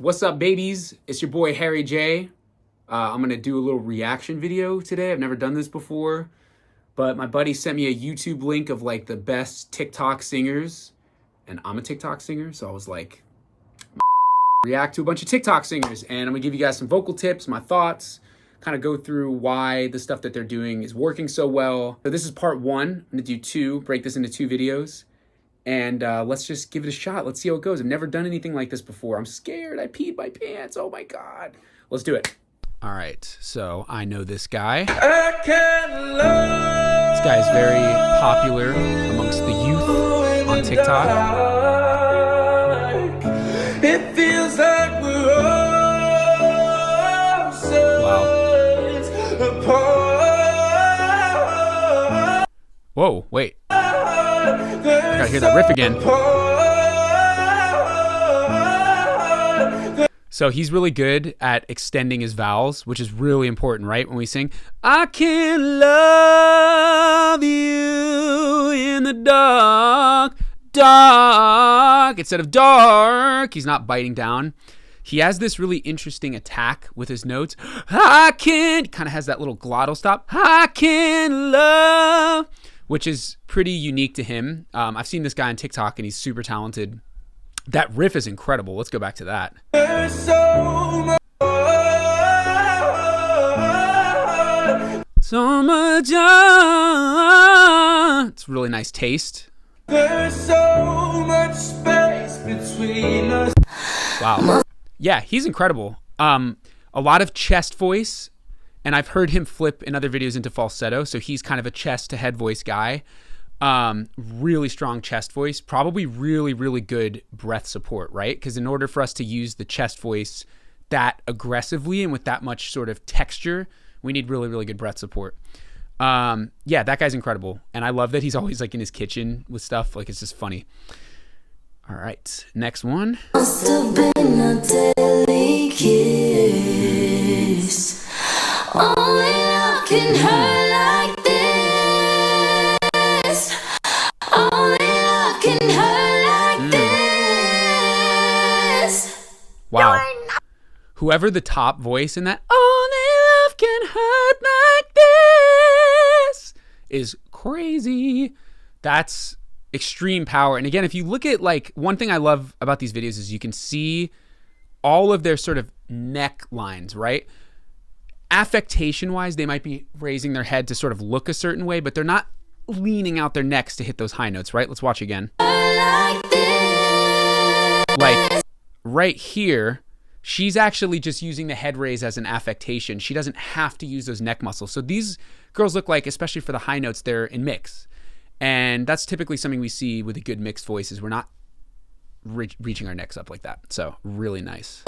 What's up, babies? It's your boy Harry J. I'm gonna do a little reaction video today. I've never done this before, but my buddy sent me a YouTube link of like the best TikTok singers, and I'm a TikTok singer, so I was like, react to a bunch of TikTok singers, and I'm gonna give you guys some vocal tips, my thoughts, kind of go through why the stuff that they're doing is working so well. So this is part one. I'm gonna do two, break this into two videos. And let's just give it a shot. Let's see how it goes. I've never done anything like this before. I'm scared. I peed my pants. Oh my God. Let's do it. All right. So I know this guy. This guy is very popular amongst the youth on TikTok. It feels like we're all sides apart. Whoa, wait. Gotta hear that riff again. So he's really good at extending his vowels, which is really important, right? When we sing, I can love you in the dark, dark, instead of dark, he's not biting down. He has this really interesting attack with his notes. I can, kind of has that little glottal stop. I can love, which is pretty unique to him. I've seen this guy on TikTok and he's super talented. That riff is incredible. Let's go back to that. So much. It's really nice taste. There's so much space between us. Wow. Yeah, he's incredible. A lot of chest voice. And I've heard him flip in other videos into falsetto, so he's kind of a chest to head voice guy. Really strong chest voice, probably really, really good breath support, right? Because in order for us to use the chest voice that aggressively and with that much sort of texture, we need really, really good breath support. Yeah, that guy's incredible. And I love that he's always like in his kitchen with stuff. Like, it's just funny. All right, next one. Must have been a deadly kiss. Only love can hurt like this. Only love can hurt like this. Wow. Whoever the top voice in that only love can hurt like this is crazy. That's extreme power. And again, if you look at, like, one thing I love about these videos is you can see all of their sort of neck lines, right? Affectation wise, they might be raising their head to sort of look a certain way, but they're not leaning out their necks to hit those high notes, right? Let's watch again. Like right here, she's actually just using the head raise as an affectation. She doesn't have to use those neck muscles. So these girls look like, especially for the high notes, they're in mix. And that's typically something we see with a good mixed voice is we're not reaching our necks up like that. So really nice.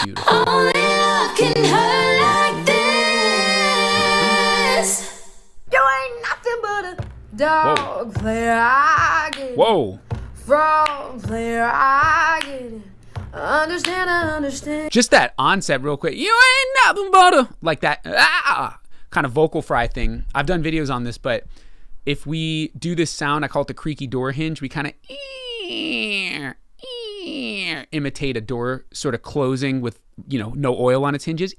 Beautiful. Only love can hurt like this. You ain't nothing but a dog player. I get it. Whoa. Frog player. I get it. Understand, I understand. Just that onset real quick. You ain't nothing but a, like that kind of vocal fry thing. I've done videos on this, but if we do this sound, I call it the creaky door hinge. We kind of imitate a door sort of closing with, you know, no oil on its hinges.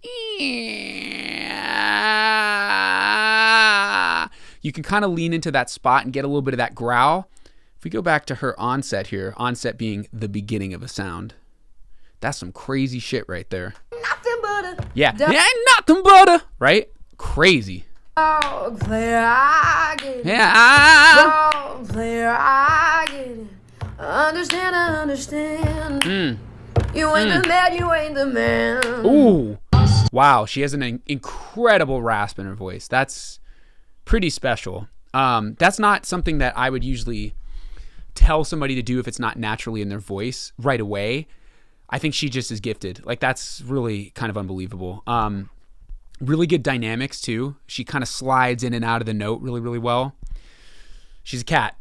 You can kind of lean into that spot and get a little bit of that growl. If we go back to her onset here, onset being the beginning of a sound, that's some crazy shit right there. Nothing but a yeah, nothing but a, right? Crazy. Dog player, I get it. Yeah. Dog player, I get it. Understand, I understand. You ain't the man, you ain't the man. Ooh. Wow, she has an incredible rasp in her voice. That's pretty special. That's not something that I would usually tell somebody to do if it's not naturally in their voice right away. I think she just is gifted. Like, that's really kind of unbelievable. Really good dynamics too. She kind of slides in and out of the note really, really well. She's a cat.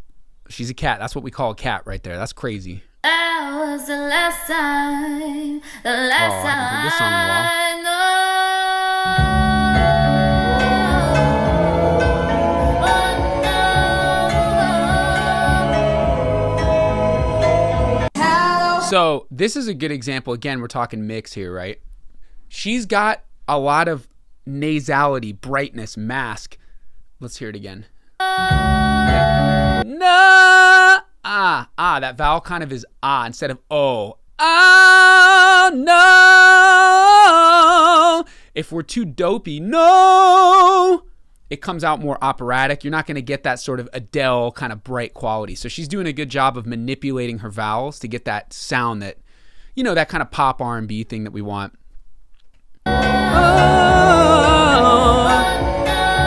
She's a cat. That's what we call a cat right there. That's crazy. That was the last time. The last time. I haven't heard this song in a while. So this is a good example. Again, we're talking mix here, right? She's got a lot of nasality, brightness, mask. Let's hear it again. Yeah. No, that vowel kind of is instead of oh. No. If we're too dopey, no, it comes out more operatic. You're not going to get that sort of Adele kind of bright quality. So she's doing a good job of manipulating her vowels to get that sound that, you know, that kind of pop R&B thing that we want.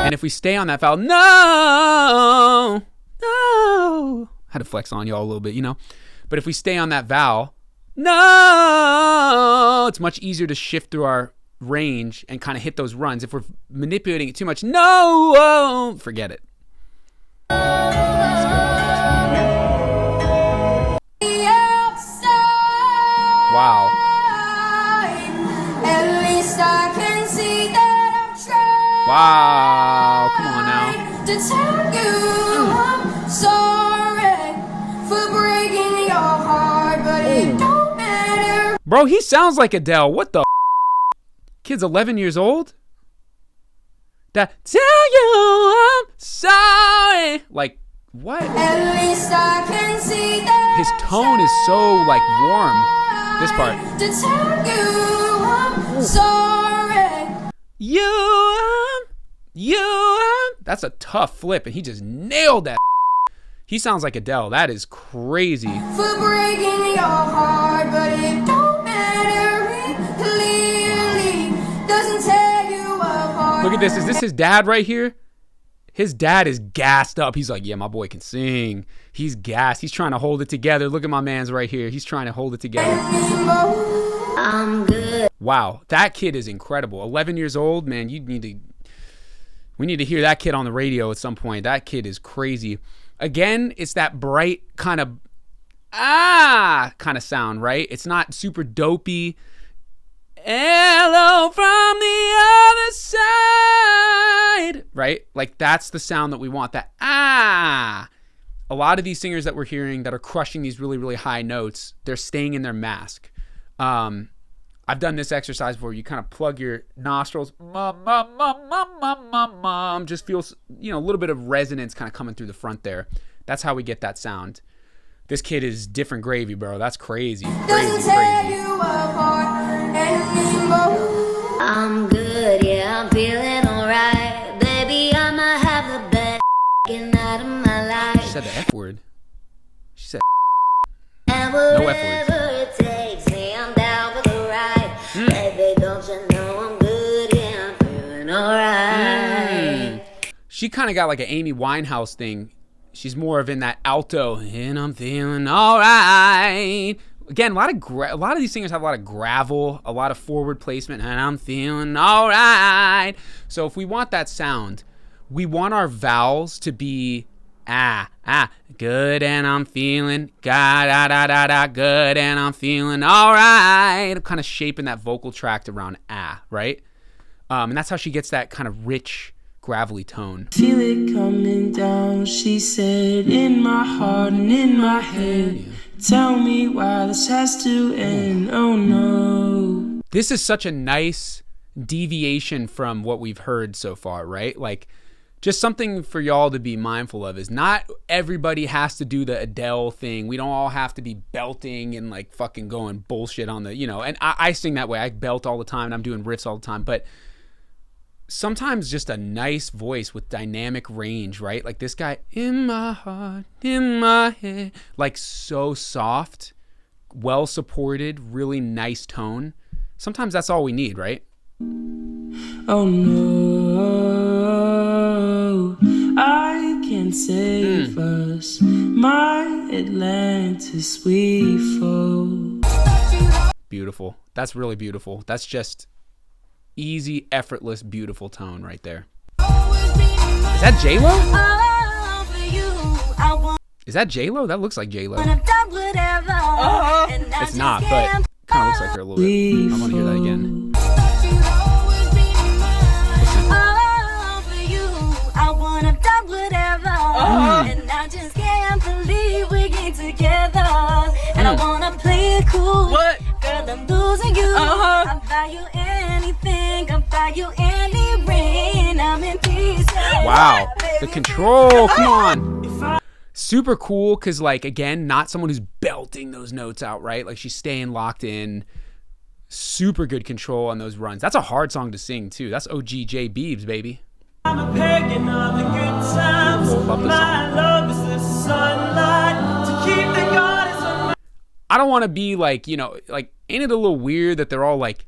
And if we stay on that vowel, no, I had to flex on y'all a little bit, you know. But if we stay on that vowel, no, it's much easier to shift through our range and kind of hit those runs. If we're manipulating it too much, no, forget it. Wow. At least I can see that I'm trying. Wow, come on now. To tell you I'm sorry for breaking your heart, but it don't matter. Bro, he sounds like Adele. What the kid's 11 years old? That tell you I'm sorry. Like, what? At least I can see that his tone is so, like, warm. This part. To tell you I'm sorry. That's a tough flip, and he just nailed that. He sounds like Adele. That is crazy. For breaking your heart, but it don't matter. It clearly doesn't tear you apart. Look at this. Is this his dad right here? His dad is gassed up. He's like, yeah, my boy can sing. He's gassed. He's trying to hold it together. Look at my man's right here. He's trying to hold it together. I'm good. Wow, that kid is incredible. 11 years old, man. We need to hear that kid on the radio at some point. That kid is crazy. Again, it's that bright kind of kind of sound, right? It's not super dopey. Hello from the other side, right? Like, that's the sound that we want. That a lot of these singers that we're hearing that are crushing these really, really high notes, they're staying in their mask. I've done this exercise where you kind of plug your nostrils, just feels, you know, a little bit of resonance kind of coming through the front there. That's how we get that sound. This kid is different gravy, bro. That's crazy. Crazy. I'm good, yeah, I'm feeling alright. Baby, I'ma have the best night of my life. She said the F word. She said and no F words. it takes me, I'm down for the ride. Baby, don't you know I'm good, yeah, I'm feeling alright. She kind of got like an Amy Winehouse thing. She's more of in that alto, and I'm feeling alright. Again, a lot of these singers have a lot of gravel, a lot of forward placement, and I'm feeling all right. So if we want that sound, we want our vowels to be good, and I'm feeling good, and I'm feeling all right. I'm kind of shaping that vocal tract around right? And that's how she gets that kind of rich, gravelly tone. Feel it coming down, she said, in my heart and in my head. Yeah. Tell me why this has to end, oh no. This is such a nice deviation from what we've heard so far, right? Like, just something for y'all to be mindful of is not everybody has to do the Adele thing. We don't all have to be belting and like fucking going bullshit on the, you know, and I sing that way. I belt all the time and I'm doing riffs all the time, but sometimes just a nice voice with dynamic range, right? Like this guy, in my heart, in my head, like so soft, well supported, really nice tone. Sometimes that's all we need, right? Oh no, I can't save us. My Atlantis we fall. Beautiful. That's really beautiful. That's just easy, effortless, beautiful tone right there. Is that J-Lo? Is that J-Lo? That looks like J-Lo. It's not, but kind of looks like her a little bit. I want to hear that again. And I just can't believe we get together. And I wanna play it cool. What? Girl, I'm losing you. I'll buy you anything. I'll buy you any ring. I'm in pieces. Wow, the control, come on. Super cool, because like, again, not someone who's belting those notes out, right? Like she's staying locked in. Super good control on those runs. That's a hard song to sing too. That's OGJ Beebs, baby. I'm a pagan of the good times. Love this My song. love is the sunlight to keep the goddess on my... I don't want to be like, you know, like, ain't it a little weird that they're all like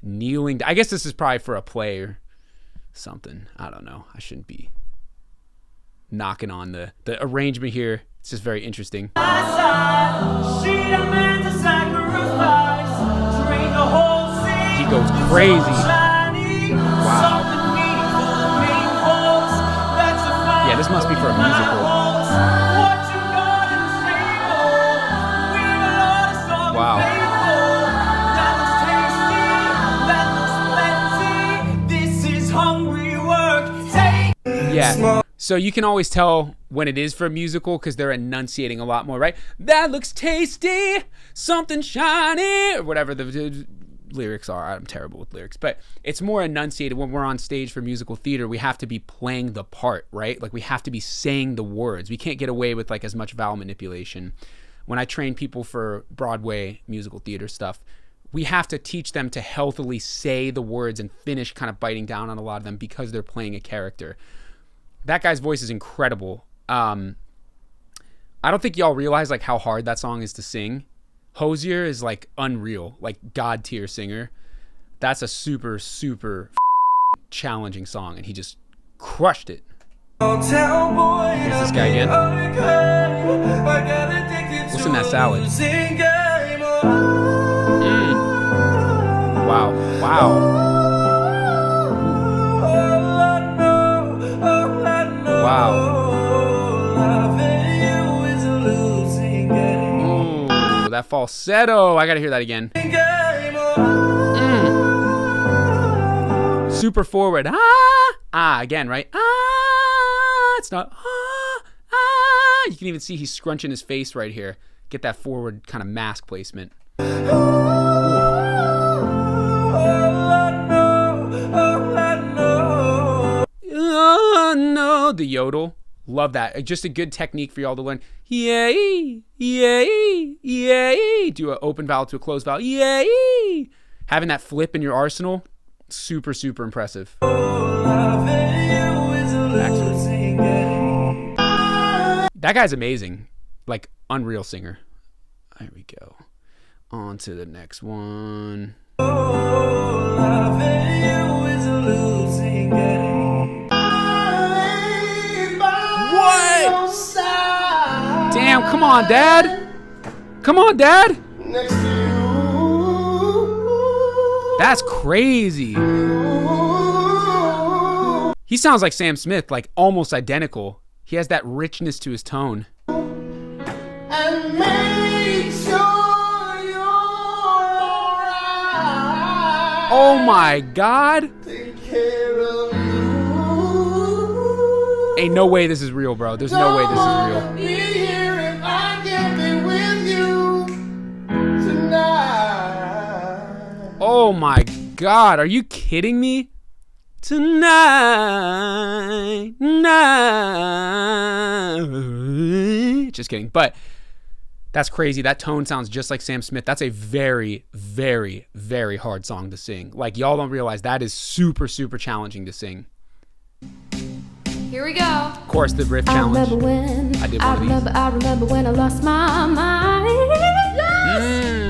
kneeling? I guess this is probably for a play or something. I don't know. I shouldn't be knocking on the arrangement here. It's just very interesting. She demands a sacrifice. Drink the whole sea. He goes crazy. Wow. Yeah, this must be for a musical. Wow. This is hungry work. Take Yeah. So you can always tell when it is for a musical because they're enunciating a lot more, right? That looks tasty, something shiny, or whatever the lyrics are. I'm terrible with lyrics, but it's more enunciated. When we're on stage for musical theater, we have to be playing the part, right? Like we have to be saying the words. We can't get away with like as much vowel manipulation. When I train people for Broadway musical theater stuff, we have to teach them to healthily say the words and finish kind of biting down on a lot of them because they're playing a character. That guy's voice is incredible. I don't think y'all realize like how hard that song is to sing. Hosier is like unreal, like god tier singer. That's a super, super challenging song, and he just crushed it. Here's this guy again. What's in that salad? Wow, wow. Wow. Ooh, that falsetto. I gotta hear that again. Super forward. Again, right? It's not You can even see he's scrunching his face right here. Get that forward kind of mask placement. Oh no, the yodel. Love that. Just a good technique for y'all to learn. Yay, yay, yay. Do an open vowel to a closed vowel. Yay. Having that flip in your arsenal, super, super impressive. That guy's amazing. Like, unreal singer. There we go. On to the next one. What? Damn, come on, Dad. Come on, Dad. That's crazy. He sounds like Sam Smith, like almost identical. He has that richness to his tone. And make sure you're alright. Oh my God. Take care of you. Ain't no way this is real, bro. There's no way this is real. Be here if I can be with you tonight. Oh my God. Are you kidding me? Tonight. Just kidding. But that's crazy. That tone sounds just like Sam Smith. That's a very, very, very hard song to sing. Like, y'all don't realize that is super, super challenging to sing. Here we go. Of course, the riff challenge. I did one of these. I remember when I lost my mind.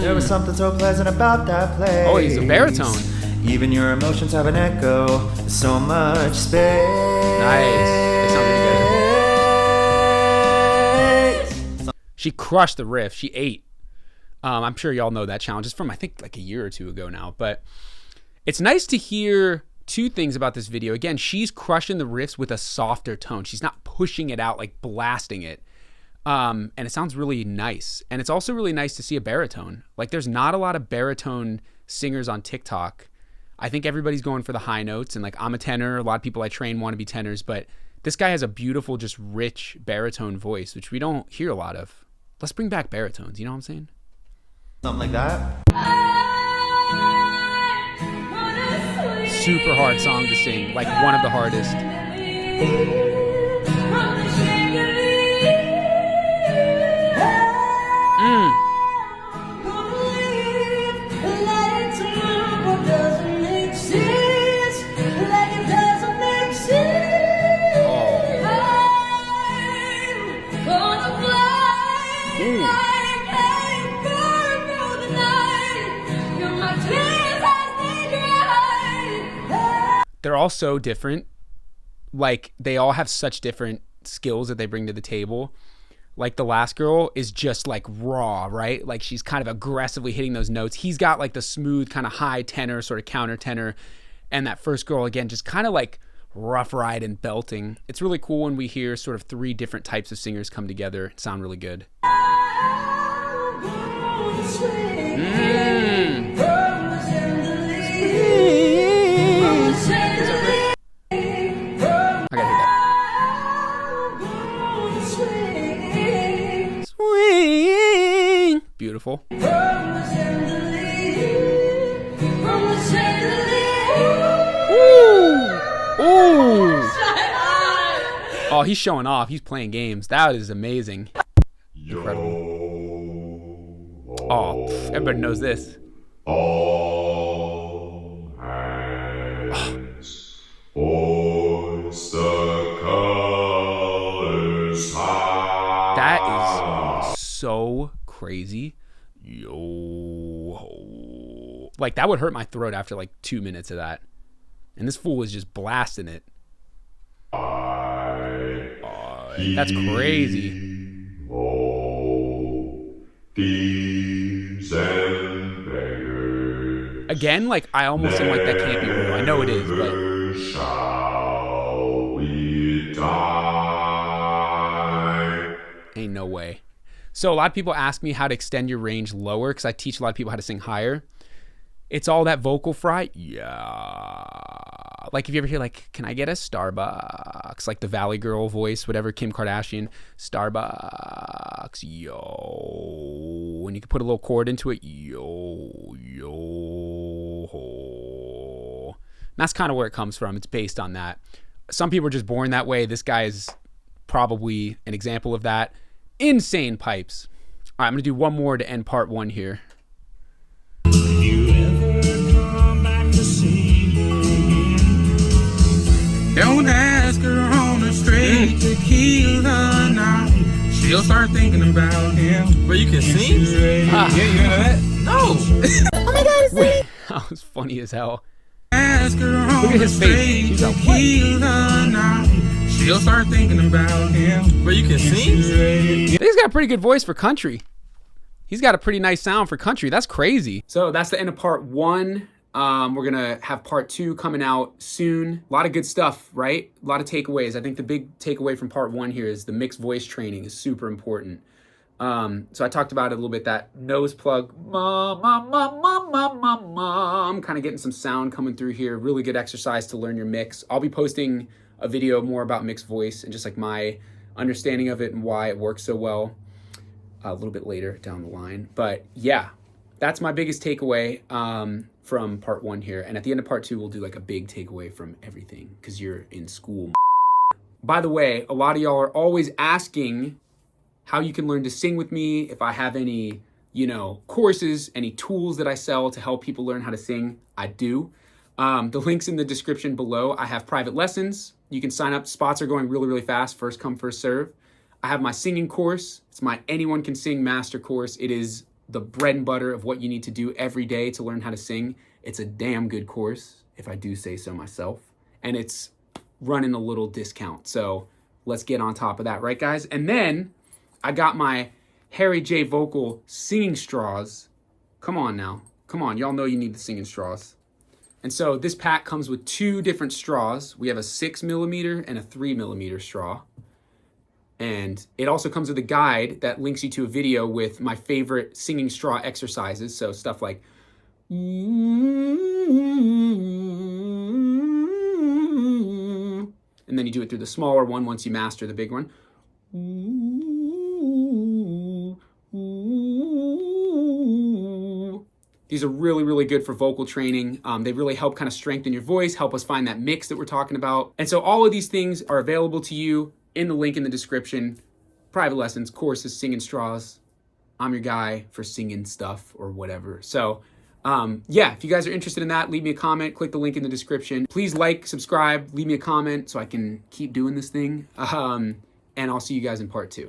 There was something so pleasant about that place. Oh, he's a baritone. Even your emotions have an echo. There's so much space. Nice. They sound good together. She crushed the riff. She ate. I'm sure y'all know that challenge. It's from, I think, like a year or two ago now. But it's nice to hear two things about this video. Again, she's crushing the riffs with a softer tone. She's not pushing it out, like blasting it. And it sounds really nice. And it's also really nice to see a baritone. Like, there's not a lot of baritone singers on TikTok. I think everybody's going for the high notes, and like, I'm a tenor. A lot of people I train want to be tenors, but this guy has a beautiful, just rich baritone voice, which we don't hear a lot of. Let's bring back baritones. You know what I'm saying? Something like that. Super hard song to sing, like one of the hardest. They're all so different. Like, they all have such different skills that they bring to the table. Like, the last girl is just like raw, right? Like, she's kind of aggressively hitting those notes. He's got like the smooth kind of high tenor, sort of counter tenor. And that first girl, again, just kind of like rough ride and belting. It's really cool when we hear sort of three different types of singers come together and sound really good. I gotta hear that. Swing. Beautiful. Ooh. Oh, he's showing off. He's playing games. That is amazing. Incredible. Oh, everybody knows this. All hands, hoist the colors high. That is so crazy. Yo. Like, that would hurt my throat after like 2 minutes of that. And this fool was just blasting it. That's crazy. Thieves and beggars. Again, like, I almost am like, that can't be real. I know it is, but shall we die? ain't no way. So a lot of people ask me how to extend your range lower, because I teach a lot of people how to sing higher. It's all that vocal fry. Yeah. Like, if you ever hear, like, can I get a Starbucks? Like the Valley Girl voice, whatever, Kim Kardashian. Starbucks. Yo. And you can put a little chord into it. Yo. Yo. And that's kind of where it comes from. It's based on that. Some people are just born that way. This guy is probably an example of that. Insane pipes. All right, I'm going to do one more to end part one here. Don't ask her on a straight tequila now. She'll start thinking about him. But you can sing? Yeah, you know that? No. Oh my god, it's Wait, that was funny as hell. Ask her on Look at his face. He's like, what? tequila now. She'll start thinking about him. But you can sing? He's got a pretty good voice for country. He's got a pretty nice sound for country. That's crazy. So that's the end of part one. We're going to have part two coming out soon. A lot of good stuff, right? A lot of takeaways. I think the big takeaway from part one here is the mixed voice training is super important. So I talked about it a little bit, that nose plug, mom, kind of getting some sound coming through here. Really good exercise to learn your mix. I'll be posting a video more about mixed voice and just like my understanding of it and why it works so well a little bit later down the line. But yeah, that's my biggest takeaway from part one here. And at the end of part two, we'll do like a big takeaway from everything because you're in school. By the way, a lot of y'all are always asking how you can learn to sing with me, if I have any, courses, any tools that I sell to help people learn how to sing. I do. The link's in the description below. I have private lessons. You can sign up. Spots are going really, really fast. First come, first serve. I have my singing course. It's my Anyone Can Sing Master Course. It is the bread and butter of what you need to do every day to learn how to sing. It's a damn good course, if I do say so myself. And it's running a little discount. So let's get on top of that, right, guys? And then I got my Harry J. Vocal singing straws. Come on now. Come on. Y'all know you need the singing straws. And so this pack comes with 2 different straws. We have a 6mm and a 3mm straw. And it also comes with a guide that links you to a video with my favorite singing straw exercises. So stuff like, and then you do it through the smaller one once you master the big one. These are really, really good for vocal training. They really help kind of strengthen your voice, help us find that mix that we're talking about. And so all of these things are available to you in the link in the description. Private lessons, courses, singing straws. I'm your guy for singing stuff or whatever. So yeah, if you guys are interested in that, leave me a comment, click the link in the description. Please like, subscribe, leave me a comment so I can keep doing this thing. And I'll see you guys in part 2.